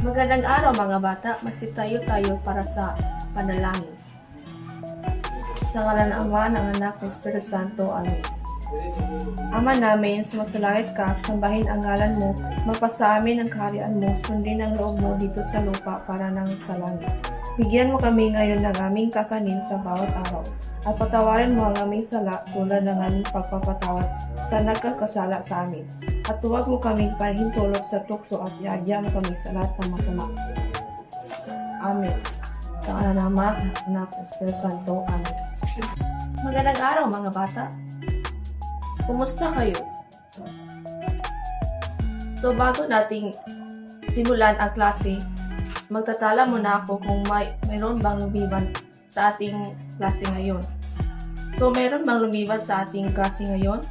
Magandang araw mga bata, magsitayo tayo para sa panalangin. Sa ngalan ng Ama, ng Anak, ng Espiritu Santo. Amen. Ama namin, sumasalangit ka, sambahin ang ngalan mo, mapasa amin ang kaharian mo, sundin ang loob mo dito sa lupa para nang sa langit. Bigyan mo kami ngayon ng aming kakanin sa bawat araw, at patawarin mo ang aming sala tulad ng aming pagpapatawad sa nagkakasala sa amin. At huwag mo kaming pahintulot sa tukso at iadya mo kami sa lahat ng masama. Amen. Sa ngalan ng Ama, ng Anak, ng Espiritu Santo. Amen. Magandang araw mga bata. Kumusta kayo? So bago nating simulan ang klase, magtatala muna ako kung mayroon bang lumiban sa ating klase ngayon. So mayroon bang lumiban sa ating klase ngayon?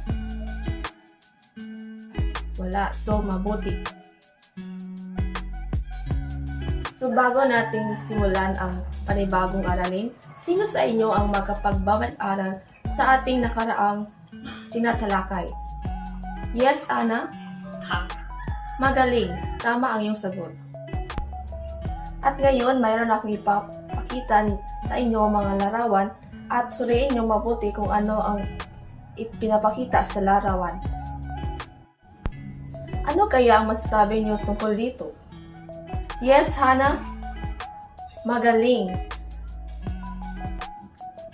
Wala. So mabuti. So bago nating simulan ang panibagong aralin, sino sa inyo ang makapagbabalik-aral sa ating nakaraang tinatalakay? Yes, Ana? Magaling. Tama ang iyong sagot. At ngayon, mayroon akong ipapakita sa inyo mga larawan at suriin niyo mabuti kung ano ang ipinapakita sa larawan. Ano kaya ang masasabi niyo tungkol dito? Yes, Hana? Magaling.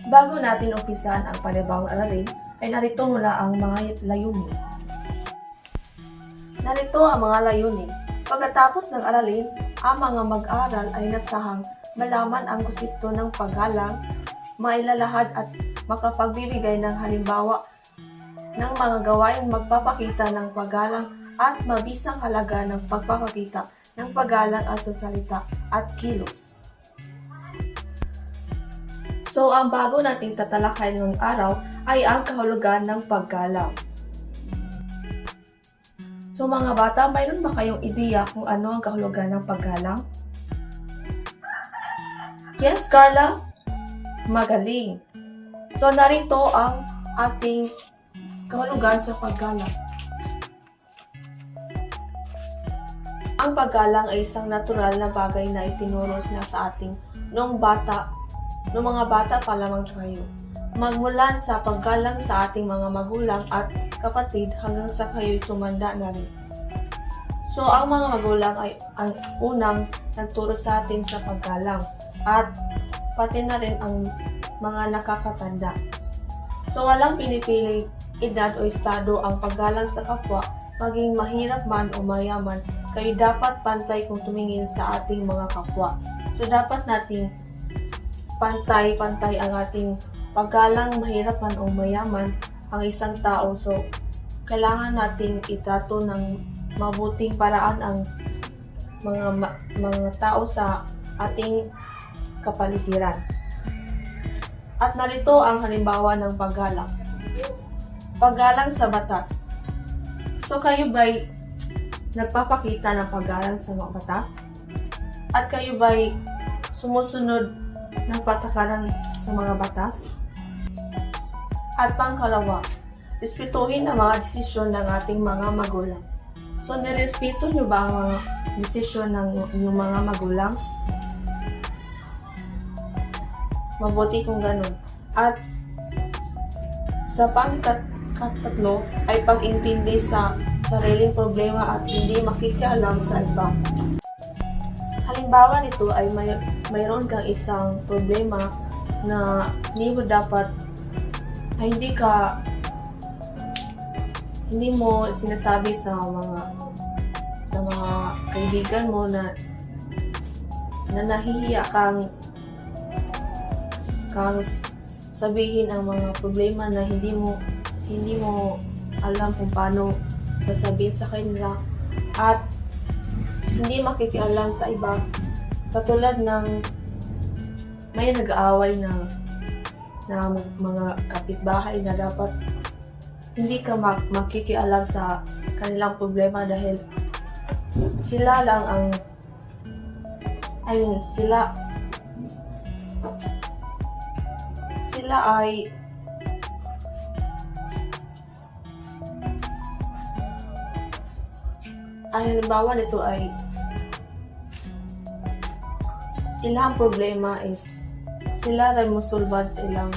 Bago natin umpisan ang panibagong aralin, ay narito muna ang mga layunin. Narito ang mga layunin. Pagkatapos ng aralin, ang mga mag-aral ay nasahang malaman ang konsepto ng paggalang, mailalahad at makapagbibigay ng halimbawa ng mga gawaing magpapakita ng paggalang at mabisang halaga ng pagpapakita ng paggalang at sa salita at kilos. So, ang bago nating tatalakay ngayong araw ay ang kahulugan ng paggalang. So mga bata, mayroon ba kayong ideya kung ano ang kahulugan ng paggalang? Yes, Carla? Magaling. So narito ang ating kahulugan sa paggalang. Ang paggalang ay isang natural na bagay na itinuro na sa ating noong mga bata pa lamang kayo. Magmulan sa paggalang sa ating mga magulang at kapatid hanggang sa kayo'y tumanda na rin. So, ang mga magulang ay ang unang nagturo sa atin sa paggalang at pati na rin ang mga nakakatanda. So, walang pinipiling edad o estado ang paggalang sa kapwa, maging mahirap man o mayaman, kayo dapat pantay kung tumingin sa ating mga kapwa. So, dapat nating pantay-pantay ang ating paggalang, mahirap man o mayaman ang isang tao. So, kailangan nating itrato ng mabuting paraan ang mga tao sa ating kapaligiran. At narito ang halimbawa ng paggalang. Paggalang sa batas. So, kayo ba'y nagpapakita ng paggalang sa mga batas? At kayo ba'y sumusunod ng patakaran sa mga batas? At pangkalawa, respetuhin ang mga desisyon ng ating mga magulang. So, nirespeto nyo ba ang mga desisyon ng inyong mga magulang? Mabuti kung ganun. At sa pangkatatlo ay pag-intindi sa sariling problema at hindi makikialam sa iba. Halimbawa nito ay mayroon kang isang problema na hindi mo sinasabi sa mga kaibigan mo na nahihiya kang sabihin ang mga problema na hindi mo alam kung paano sasabihin sa kanila at hindi makikialam sa iba, katulad ng may nag-aaway na mga kapitbahay na dapat hindi ka makikialam sa kanilang problema dahil sila lang sila ay Ang halimbawa nito ay ilang problema is sila rin mosulbad sa ilang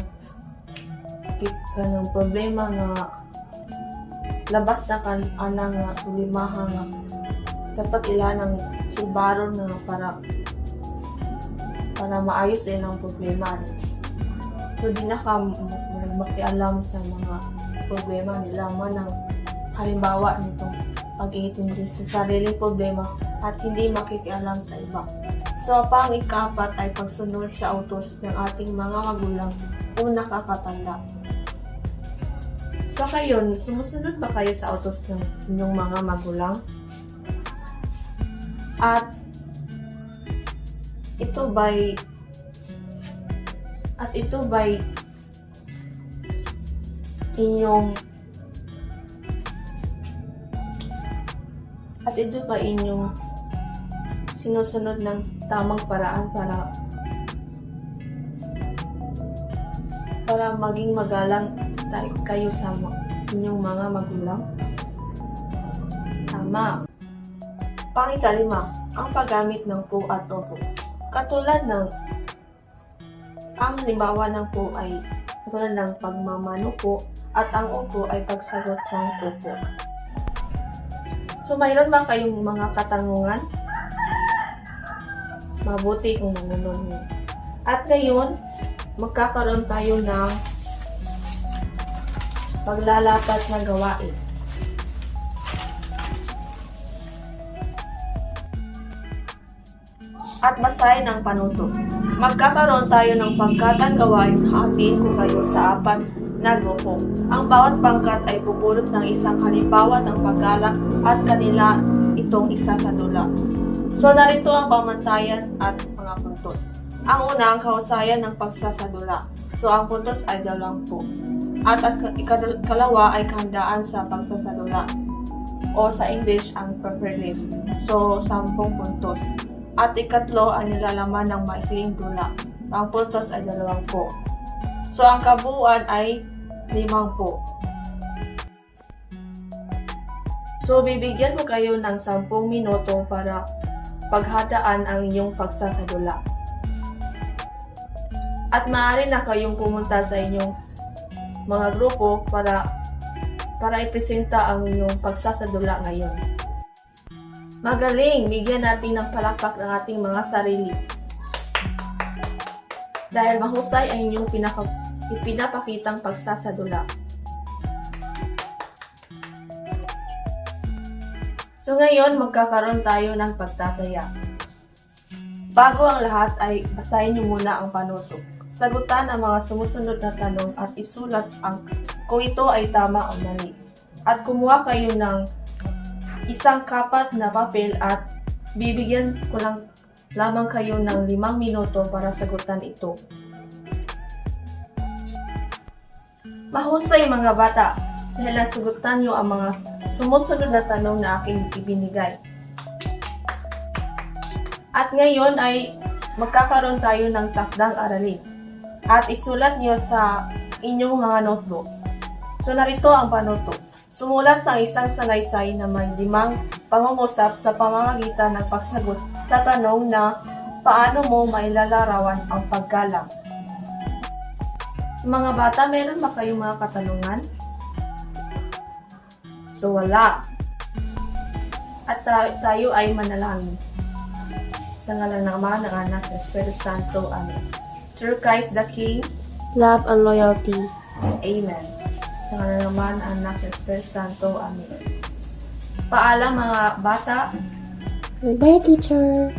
kanang problema nga labas na kan anang nga problemaha nga dapat ilanang sulbaron na para maayos din ang problema. So di na ka makialam sa mga problema nila man ang halimbawa nitong pag-iintindi sa sariling problema at hindi makikialam sa iba. So pang ikapat ay pagsunod sa utos ng ating mga magulang o nakakatanda. So kayo, sumusunod ba kayo sa utos ng inyong mga magulang? At ito ba'y inyong sinusunod ng tamang paraan para maging magalang kayo sa inyong mga magulang? Tama. Pangikalima, ang paggamit ng po at opo. Katulad ng ang halimbawa ng po ay katulad ng pagmamano po at ang opo ay pagsagot ng opo. So, mayroon ba kayong mga katanungan? Mabuti kung nanonood nyo. At ngayon, magkakaroon tayo ng paglalapat na gawain. At basahin ang panuto. Magkakaroon tayo ng pangkatang gawain, hatiin ko kayo sa 4 na grupo. Ang bawat pangkat ay pupulot ng isang halimbawa ng paggalang at kanila itong isasadula. So narito ang pamantayan at mga puntos. Ang una, ang kahusayan ng pagsasadula. So ang puntos ay 2. At ikalawa ay kahandaan sa pagsasadula. O sa English, ang preparedness. So 10 puntos. At ikatlo ay nilalaman ng maikling dula. Ang puntos ay 20. So, ang kabuuan ay 50. So, bibigyan ko kayo ng 10 minuto para paghadaan ang inyong pagsasadula. At maaari na kayong pumunta sa inyong mga grupo para ipresenta ang inyong pagsasadula ngayon. Magaling! Bigyan natin ng palakpak ng ating mga sarili. Dahil mahusay ang inyong ipinapakitang pagsasadula. So ngayon, magkakaroon tayo ng pagtataya. Bago ang lahat ay basahin niyo muna ang panuto. Sagutan ang mga sumusunod na tanong at isulat kung ito ay tama o mali. At kumuha kayo ng isang kapat na papel at bibigyan ko lamang kayo ng 5 minuto para sagutan ito. Mahusay mga bata, dahil nasagutan nyo ang mga sumusunod na tanong na aking ibinigay. At ngayon ay magkakaroon tayo ng takdang aralin at isulat nyo sa inyong mga notebook. So narito ang panuto. Sumulat ng isang sanaysay na may 5 pangungusap sa pamamagitan ng pagsagot sa tanong na paano mo mailalarawan ang paggalang. Sa mga bata, meron ba kayong mga katanungan? So wala. At tayo ay manalangin. Sa ngalan ng Ama, ng Anak, ng Espiritu Santo. Amen. Through Christ the King, love and loyalty. Amen. Sa ngalan ng Ama, ng Anak, ng Espiritu Santo. Amen. Paalam mga bata. Goodbye, teacher.